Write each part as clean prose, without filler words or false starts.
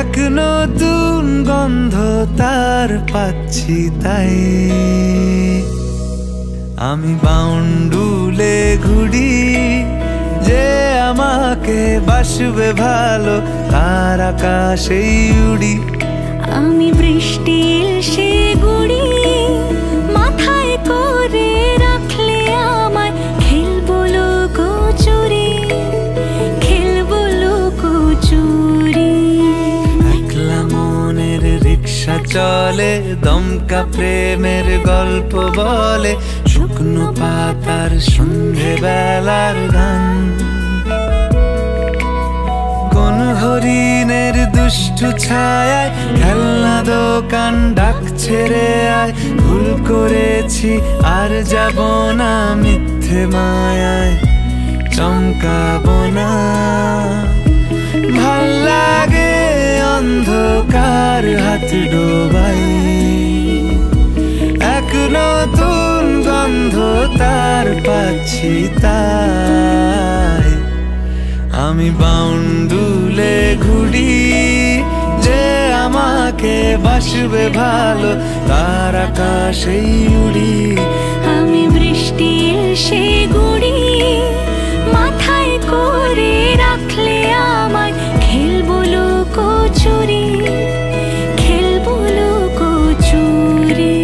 এক নতুন গন্ধ তার পাচ্ছি তাই আমি বাউন্ডুলে ঘুরি যে আমাকে বাসবে ভালো তার আকাশেই উড়ি আমি বৃষ্টির সে গুড়ি মাথায় করে রাখলে আমায় খেলবো লুকোচুরি খেলবো লুকোচুরি একলা মনের রিক্সা চলে দমকা প্রেমের গল্প বলে শুকনো পাতার সন্ধে বেলার গান কোন হরিণের দুষ্টু ছায়ায় খেলনা দোকান ডাকছে রে আয় ভুল করেছি আর যাব না মিথ্যে মায়ায় চমকাবো না ভাল লাগে অন্ধকার হাত ডোবাই এক নতুন গন্ধ তার পাচ্ছি তাই আমি বাউন্ডুলে ঘুরি যে আমাকে বাসবে ভালো তার আকাশেই উড়ি আমি বৃষ্টির সে গুড়ি মাথায় করে রাখলে আমায় খেলবো লুকোচুরি খেলবো লুকোচুরি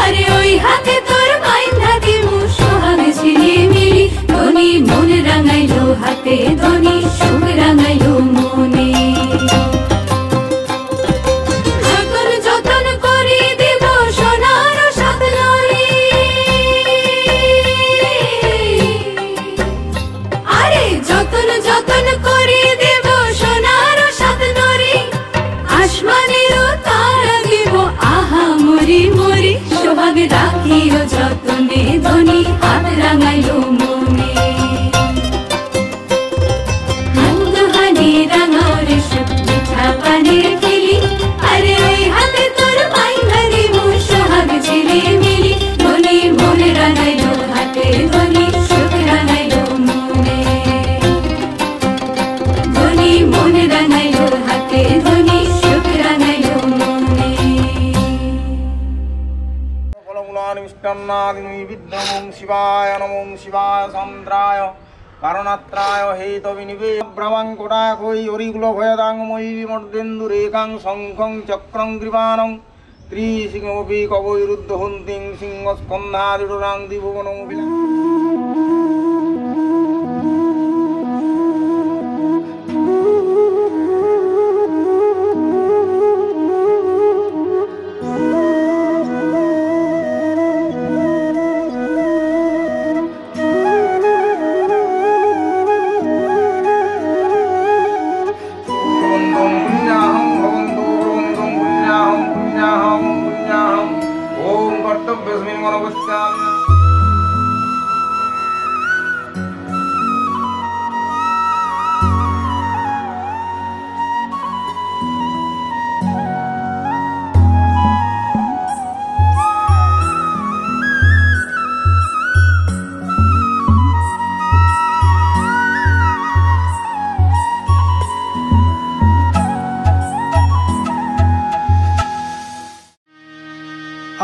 আরে ওই হাতে তোর মাইন্ধা দিমু সোহাগে ছিড়ে মিলি ধনী মন রাঙাইলো হাতে ধনী সুখ রাঙাইলো মনে যতন যতন করে দেব সোনার সাত নরি আরে যতন যতন করে দেব সোনার সাত নরি আসমানেরও তারা দিব আহা মরি মরি সোহাগ রাখিও যতনে ধনী হাত রাঙাইলো মনে হানি রাঙাও রে সুখ মিঠা পানির খেলি আরে ওই হাতে তোর মাইন্ধা দিমু সোহাগ ছিড়ে মিলি ধনী মনে রাঙাইলো হাতে ধনী সুখ রাঙাইলো মনে ধনী মনে রাঙাইলো হাতে ধনী সুখ রাঙাইলো মনে বিদ্যমং শিবায় নমং শিবায় চন্দ্রায় কারণাত্রায় হেতবিনিবে ব্রহ্মাঙ্কুটায় কই অরিগুলো ভয়দাঙ্গময়ী মর্দেন্দু রেখাং শঙ্খং চক্রং গ্রীবাণং ত্রিসিংহপি কবৈরুদ্ধ হন্তিং সিংহস্কন্ধাদিরাং দিভুবনমভিলা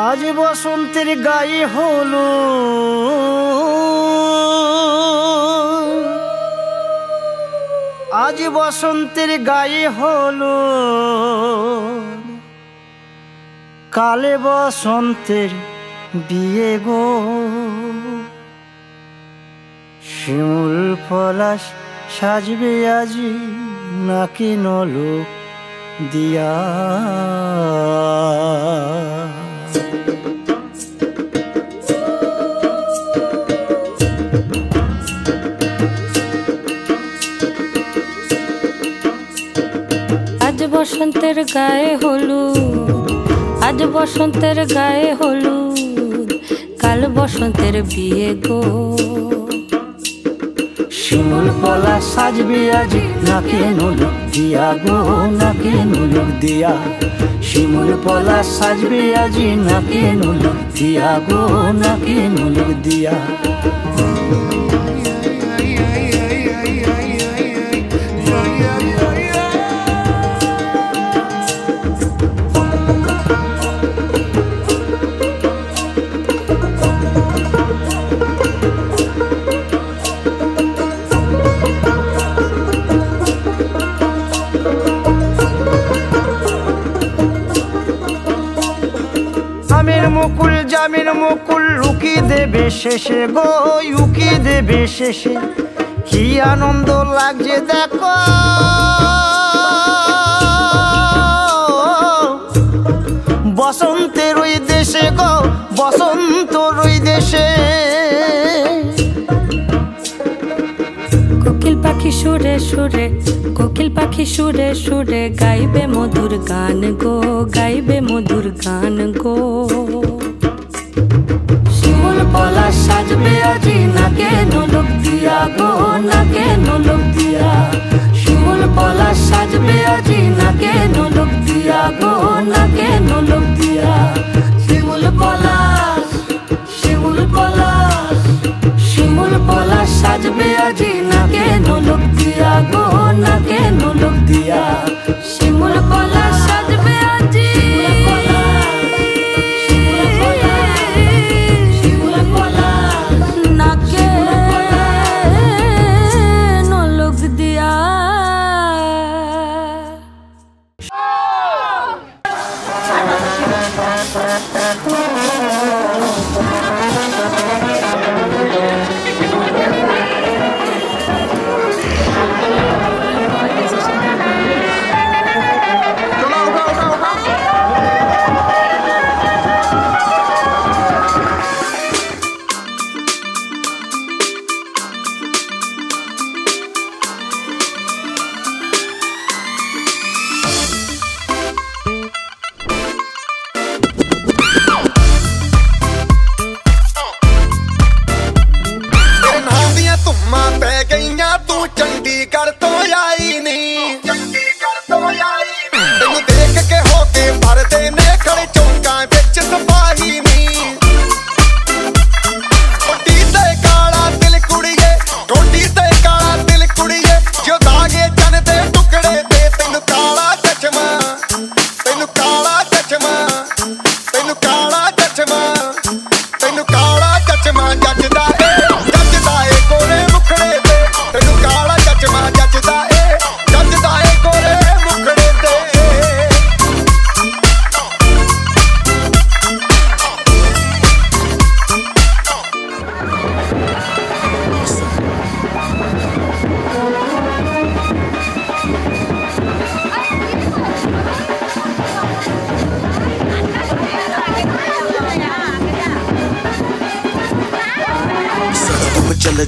আজ বসন্তের গায়ে হলো আজ বসন্তের গায়ে হলো, কালে বসন্তের বিয়ে গো। শিমুল পলাশ সাজবে আজি নাকি নলোক দিয়া। আজ বসন্তের গায়ে হলুদ, আজ বসন্তের গায়ে হলুদ, কাল বসন্তের বিয়ে গো। শিমুল পলাশ সাজবে আজি নাকি নলোক দিয়া গো, নাকি নলোক দিয়া। শিমুল পলাশ সাজবে আজি নাকি নলোক দিয়া গো, নাকি নলোক দিয়া। মুকুল জামিন মুকুল লুকি দেবে শেষে গো, উকি দেবে শেষে। কি আনন্দ লাগছে দেখো, বসন্তের ওই দেশে গো, বসন্তর ওই দেশে। কোকিল পাখি সুরে সুরে, কোকিল পাখি সুরে সুরে গাইবে মধুর গান গো, গাইবে মধুর গান গো। শিমুল পলাশ সাজবে আজি নাকে নলোক দিয়া গো, নাকে নলোক দিয়া। শিমুল পলাশ সাজবে আজি নাকে নলোক দিয়া গো, নাকে নলোক দিয়া। শিমুল পলাশ, শিমুল পলাশ, শিমুল পলাশ সাজবে আজি নাকে নলোক দিয়া গো, নাকে নলোক দিয়া। শিমুল পলাশ সাজবে আজি, নাকে নলোক দিয়া।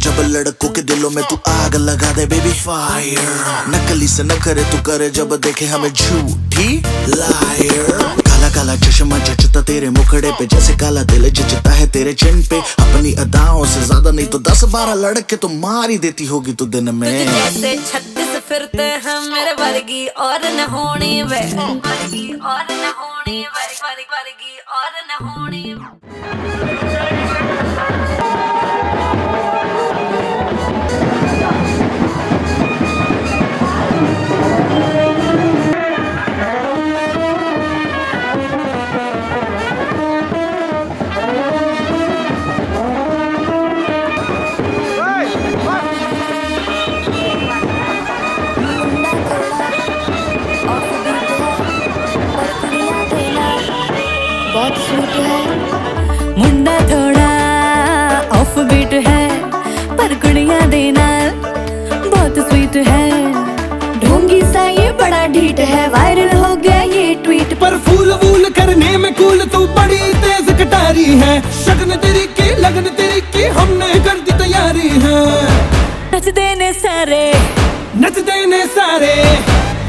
जब लड़कों के दिलों में तू आग लगा दे बेबी फायर। नकली से न करे तू करे जब देखे हमें झूठी लायर। काला काला चश्मा जचता तेरे मुखड़े पे जैसे काला दिल जचता है तेरे चिन पे। अपनी अदाओं से ज्यादा नहीं तो 10-12 लड़के तो मार ही देती होगी तू दिन में। जैसे 36 फिरते हैं मेरे वर्गी और न होनी वे, वर्गी और न होनी वे, वर्गी और न होनी। स्वीट है, ढोंगी सा ये बड़ा ढीठ है, वायरल हो गया ये ट्वीट। पर फूल वूल करने में कूल तू बड़ी तेज कटारी है, शगन तेरी की लगन तेरी की हमने कर दी तैयारी है। नच देने सारे, नच देने सारे,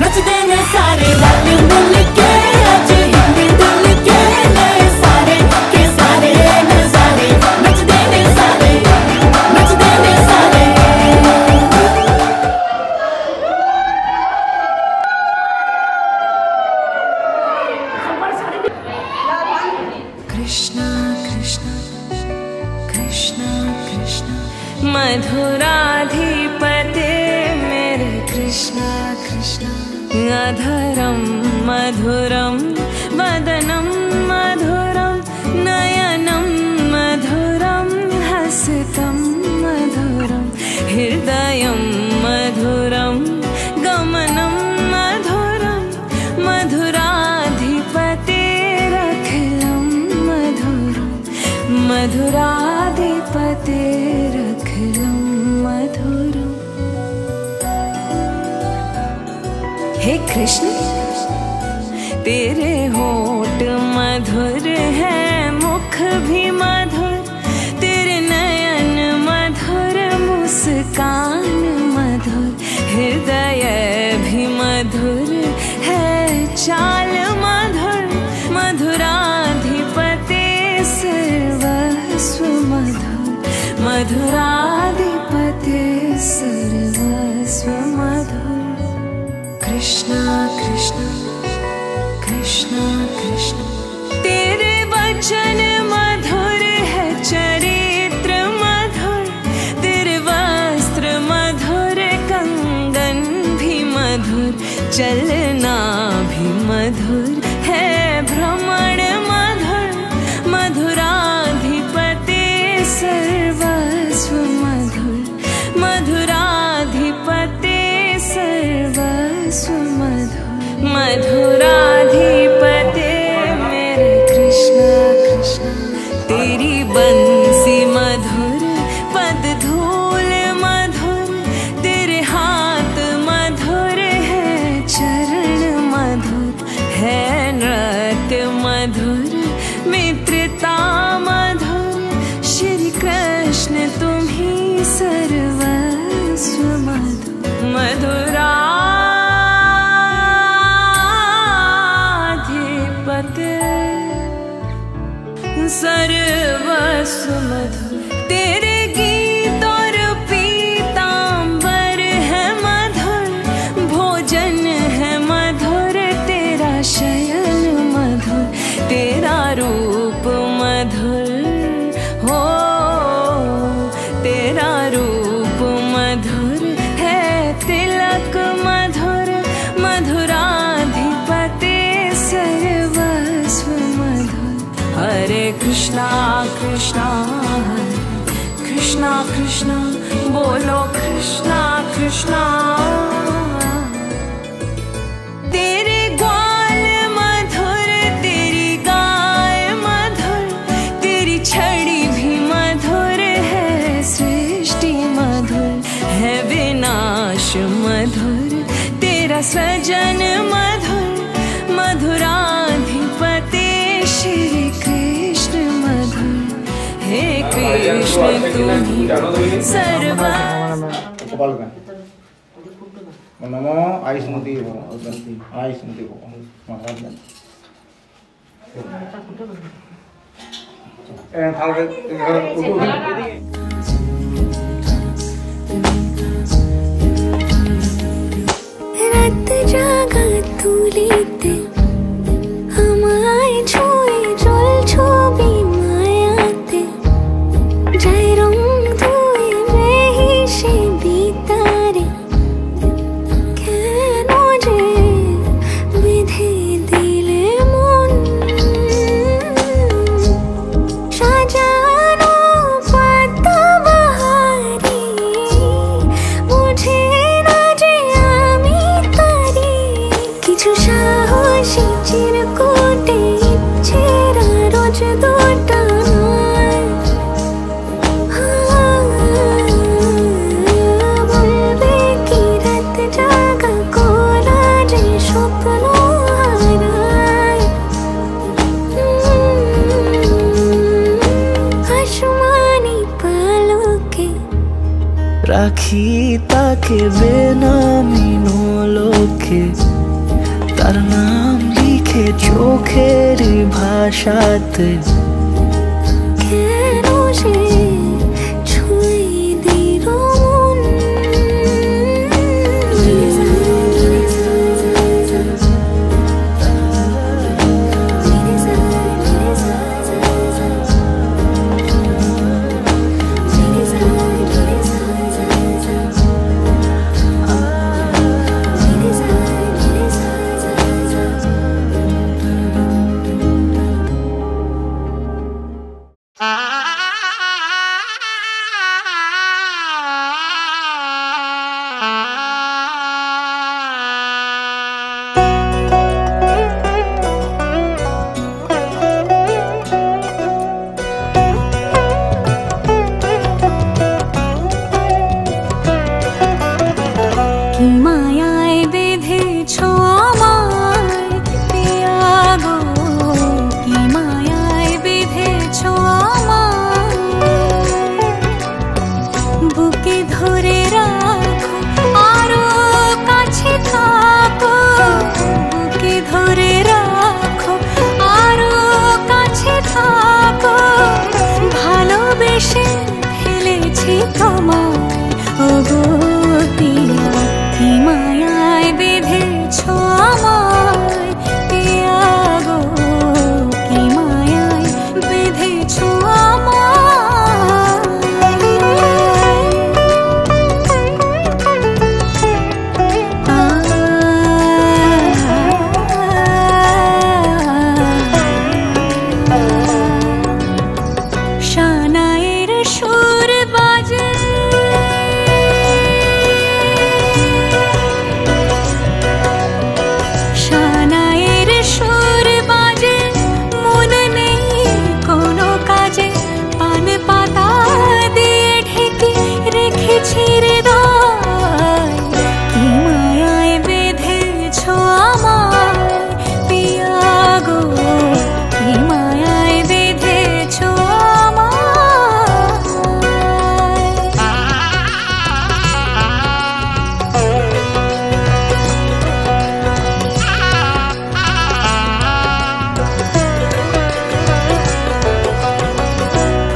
नच देने सारे, वाले मिल के आज हिंदी दिल के नए सारे के सारे नजारे, नच देने सारे, नच देने सारे। कृष्णा कृष्णा कृष्णा कृष्णा मधुराधिपते मेरे कृष्णा कृष्णा, अधरम मधुरम वदनम मधुरम नयनम मधुरम हसितम मधुरम हृदयम मधुरम गमनम मधुरम मधुराधिपतेरखिलम मधुरम मधुराधिपतेरखिलम मधुरम। हे कृष्ण तेरे होठ मधुर है, मुख भी मधुर, तेरे नयन मधुर, मुस्कान मधुर, हृदय भी मधुर है, चाल मधुर, मधुराधिपते सर्वस्व मधुर, मधुराधिपते सर्वस्व मधुर। कृष्णा कृष्णा कृष्णा कृष्णा तेरे वचन मधुर है, चरित्र मधुर, तेरे वस्त्र मधुर, कंगन भी मधुर, चलना भी मधुर है, भ्रमण मधुर, मधुराधिपते सर्वस्व मधुर, मधुराधिपते सर्वस्व मधुर, मधुराधिपते मेरे कृष्णा कृष्णा, तेरी बंसी मधुर, पद धूल मधुर, तेरे हाथ मधुर है, चरण मधुर है, नृत्य मधुर, मित्रता मधुर, श्री कृष्ण तुम ही सर्वस्व मधुर, मधुराधिपते सर्वस्व मधुर। तेरे गीत और पीतांबर है मधुर, भोजन है मधुर, तेरा शयन मधुर, तेरा रूप मधुर हो, तेरा रूप मधुर है, तिलक मधुर, मधुराधिपते सर्वस्व मधुर। हरे कृष्णा कृष्णा कृष्णा कृष्णा बोलो कृष्णा कृष्णा। तेरे ग्वाल मधुर, तेरी गाय मधुर, तेरी छड़ी भी मधुर है, सृष्टि मधुर है, विनाश मधुर, तेरा सृजन मधुर, मधुराधिपते श्री कृष्ण मधुर। हे कृष्ण तुम्ही सर्व नमो आयुष्मती आयुष्मती रात जागा तू लेते আমায় ছুঁয়ে জল ছবি মায়াতে যাই রং ধুয়ে বেহিসে বিতারে কেন যে বেঁধে দিলে মন সাজানো পাতাবাহারে বুঝে না যে আমি তারি কিছু সাহসী চিরকুটে ইচ্ছেরা রোজ দুটা বলবে কি রাতে রাখি তাকে বেনামি লোকে, তার নাম লিখে চোখের ভাষাতে। কেন সে ছুঁয়ে দিল মন,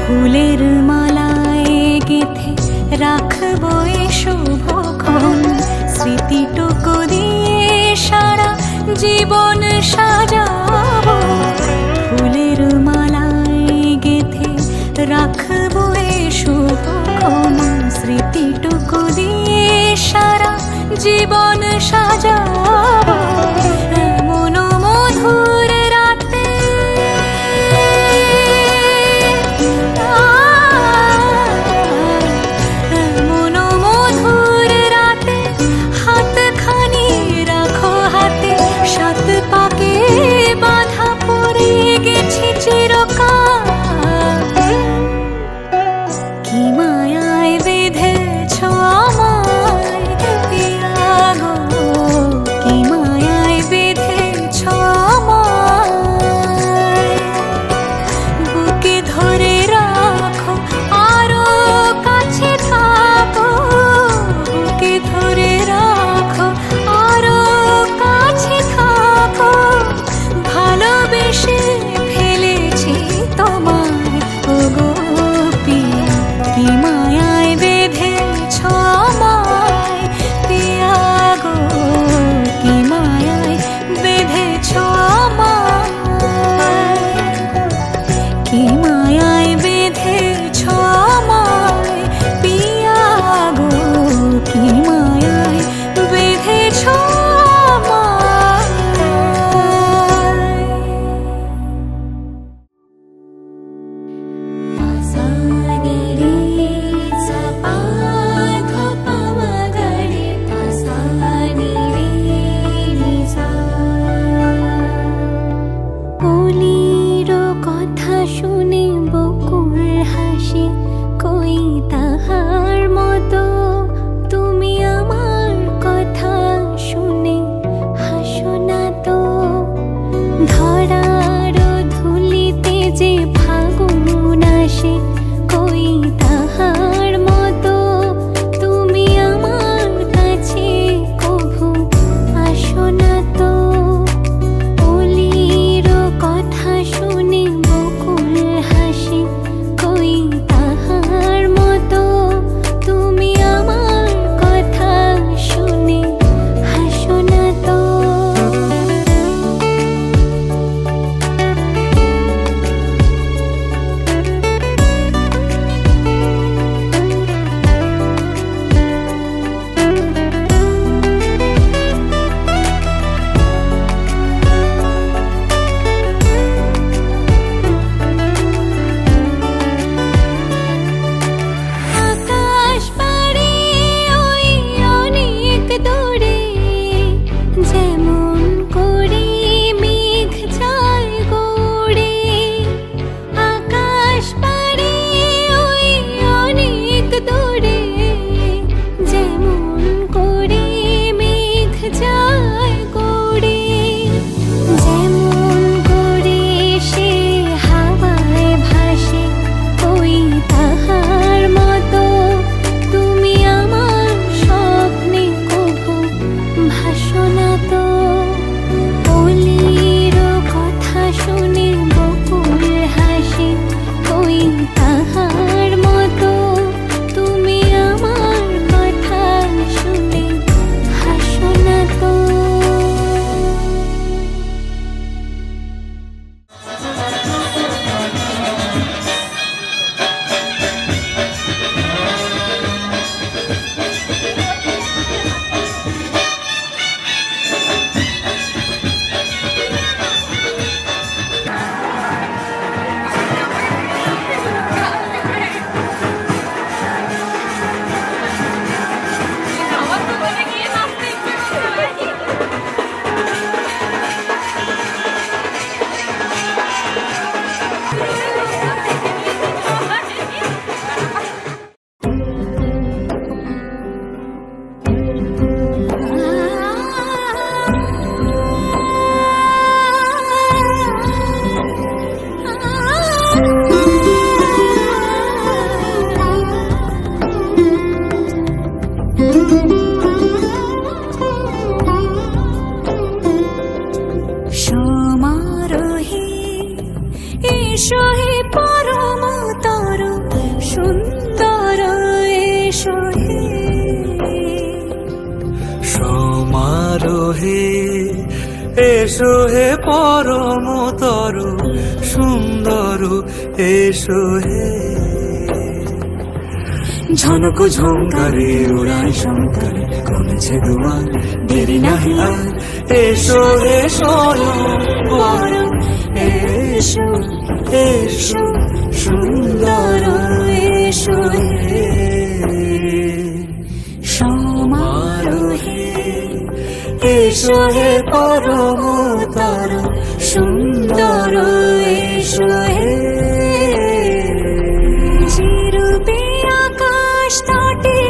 ফুলের মালায় গেথে রাখবো এ শুভক্ষণ, স্মৃতিটুকু দিয়ে সারা জীবন সাজাবো। ফুলের মালায় গেথে রাখবো এ শুভক্ষণ, স্মৃতিটুকু দিয়ে সারা জীবন সাজাবো। এমন মধুর রাতে কি মায়া এসো হে পরমতর সুন্দর এসো হে ঝনক ঝঙ্কারে উড়ায় শঙ্কারে কমেছে দুয়ার দেরি নাহি আর এসো হে স্বয়ংবর এসো এসো সুন্দর এসো হে সমারোহে এসো হে পরমতর সুন্দর এসো হে যেরূপে আকাশ তটে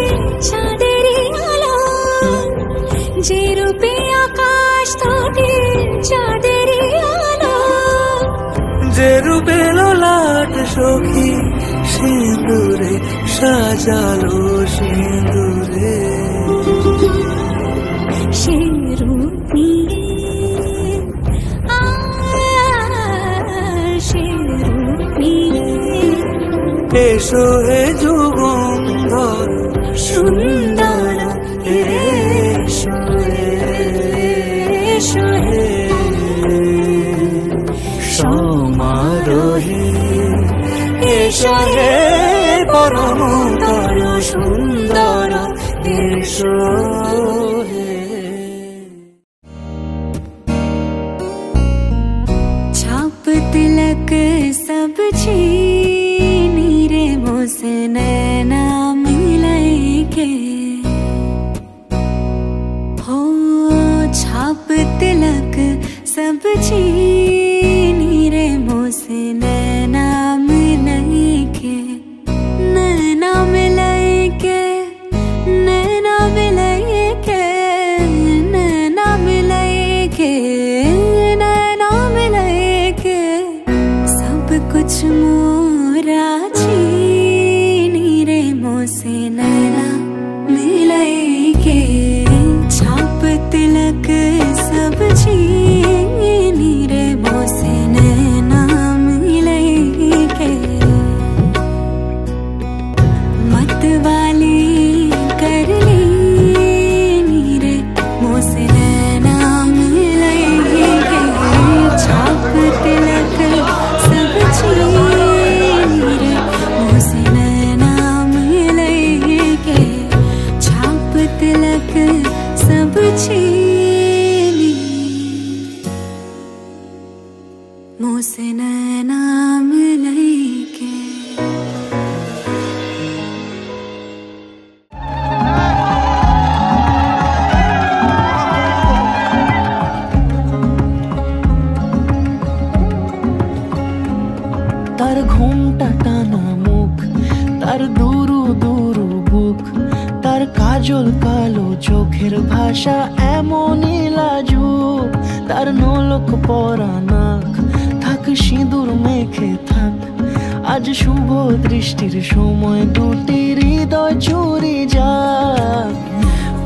চাঁদেরই আলো যেরূপে আকাশ তটে চাঁদেরই আলো যে রূপে ললাট সখী সিঁদুরে সাজালো সিঁদুরে সে রূপ নিয়ে সে রূপ নিয়ে এসো হে যুগন্ধর সুন্দর এসো এসো হে সমারোহে এসো হে পরমতর সুন্দর এসো হে छाप तिलक सब छीनी रे मोसे नैना मिलई के हो छाप तिलक सब छीनी रे मोसे नैना मिलई के नैना मिलई के नैना मिलई के नैना मिलई के नैना मिलई के सब कुछ मोरा छीनी रे मोसे नैना मिलई के छाप तिलक सब छीनी रे मोसे नैना मिलई के मत वाली कर ली रे मोसे नैना मिलई के छाप तिलक सब छीनी रे मोसे नैना मिलई के छाप तिलक सब छीनी मोसे नैना मिलई के তার ঘোমটা টানা মুখ, তার দুরু দুরু বুক, তার কাজল কালো চোখের ভাষা এমনই লাজুক, তার নোলক পরা নাক, থাক সিঁদুর মেখে থাক, আজ শুভ দৃষ্টির সময় দুটি হৃদয় চুরি যাক,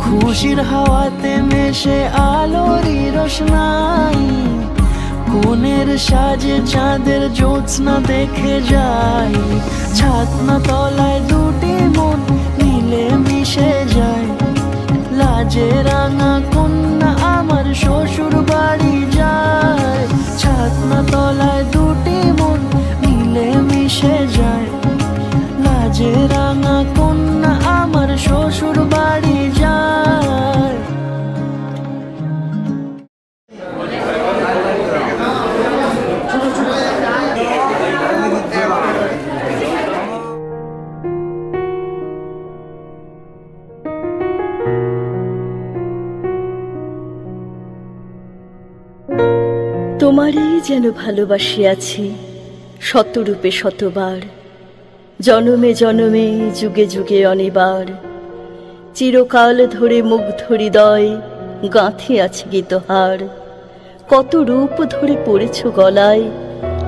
খুশির হাওয়াতে মেশে আলোরই রোশনাই, কোণের সাজে চাঁদের জ্যোৎস্না দেখে যাই, ছাতনা তলায় দুটি মন মিলে মিশে যায়, লাজে রাঙা কন্যা আমার শ্বশুর বাড়ি যায়, ছাতনা তলায় দুটি মন মিলে মিশে যায়, লাজে রাঙা কন্যা আমার শ্বশুর বাড়ি যায়। তোমারই যেন ভালোবাসিয়াছি শতরূপে শতবার, জনমে জনমে যুগে যুগে অনিবার, চিরকাল ধরে মুগ্ধ হৃদয় গাঁথিয়াছি গীতহার, কত রূপ ধরে পড়েছ গলায়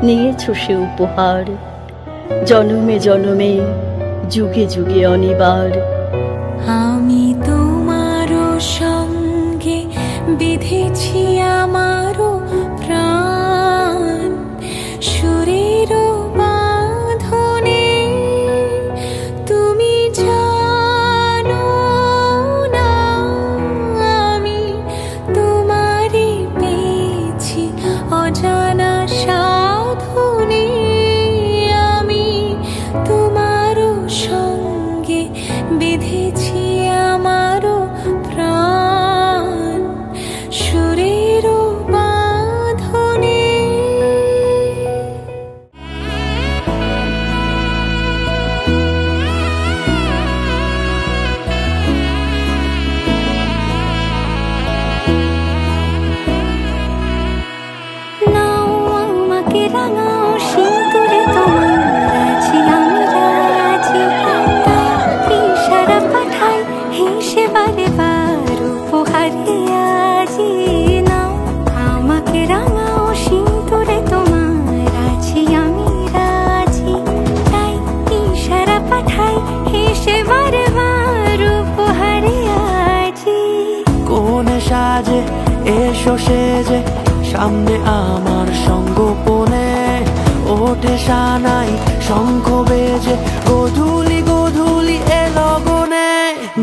নিয়েছ সে উপহার, জনমে জনমে যুগে যুগে অনিবার। আমি তোমারও সঙ্গে বেঁধেছি আমারও প্রাণ, সুরেরও বাঁধনে তুমি জানো না আমি তো তোমার আছি আমি রাজি, তাই ইশারা পাঠাই হেসে বারে বার উপহারে আজি। নাও আমাকে রাঙাও সিঁদুরে তোমার আছি আমি রাজি, তাই ইশারা পাঠাই হেসে বারে বার উপহারে আজি। কোনে সাজে এসো সেজে সামনে আমার সঙ্গোপনে, ওঠে সানাই শঙ্খ বেজে গোধূলি গোধূলি এ লগনে।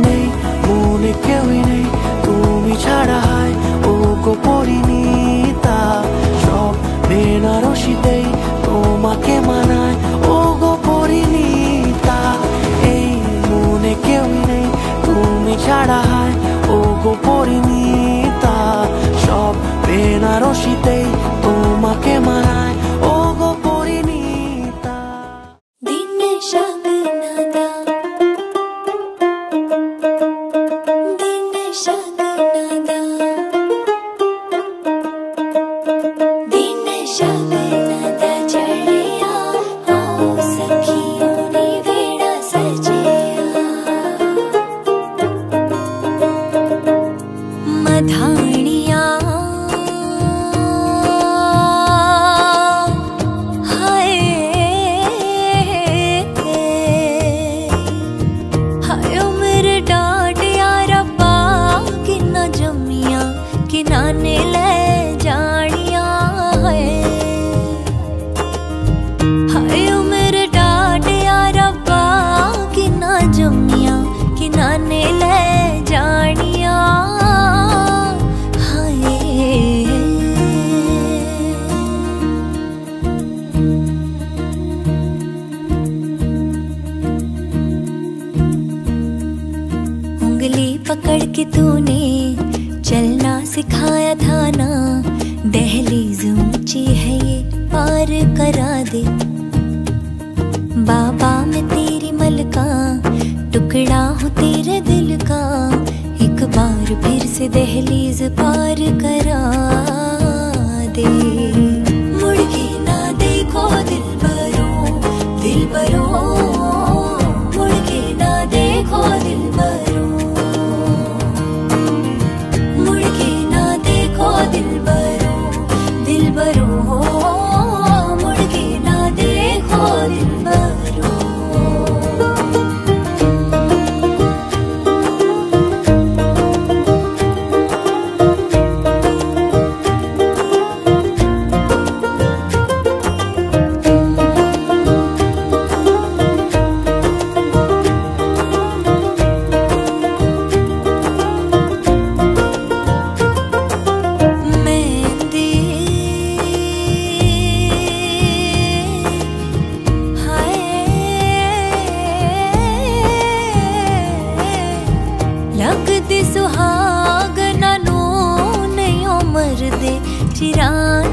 নেই মনে কেউই নেই তুমি ছাড়া, হায় ও গো পরিণীতা, সব বেনারসিতেই তোমাকে মানায় ও গো পরিণীতা। এই মনে কেউই নেই তুমি ছাড়া, হায় ও গো পরিণীতা, সব বেনারসিতেই তোমাকে মানায় ও গো পরিণীতা। দিনে শাগনাদা, দিনে শাগনাদা, দিনে শাগनादा चढ़िया आओ सखियों ने बेड़ा सजिया। मधानिया हाय हाय मेरे डाडिया रब्बा किन्ना जमिया किनाने ले जानिया है। हाय मेरे डाडिया रब्बा किन्ना जमिया किनाने ले जानिया। उंगली पकड़ के तूने चलना सिखाया था ना, दहलीज ऊंची है ये पार करा दे। बाबा मैं तेरी मलका, टुकड़ा हूँ तेरे दिल का, एक बार फिर से दहलीज पार करा दे। मुड़ के ना देखो दिलबरो दिलबरो, मुड़ के ना देखो दिलबरो, मुड़ के ना देखो दिलबरो दिलबरो, मुड़ के ना देखो दिलबरो। मेहंदी हाय लगदी सुहागना नू नहीं उमर दे चिराग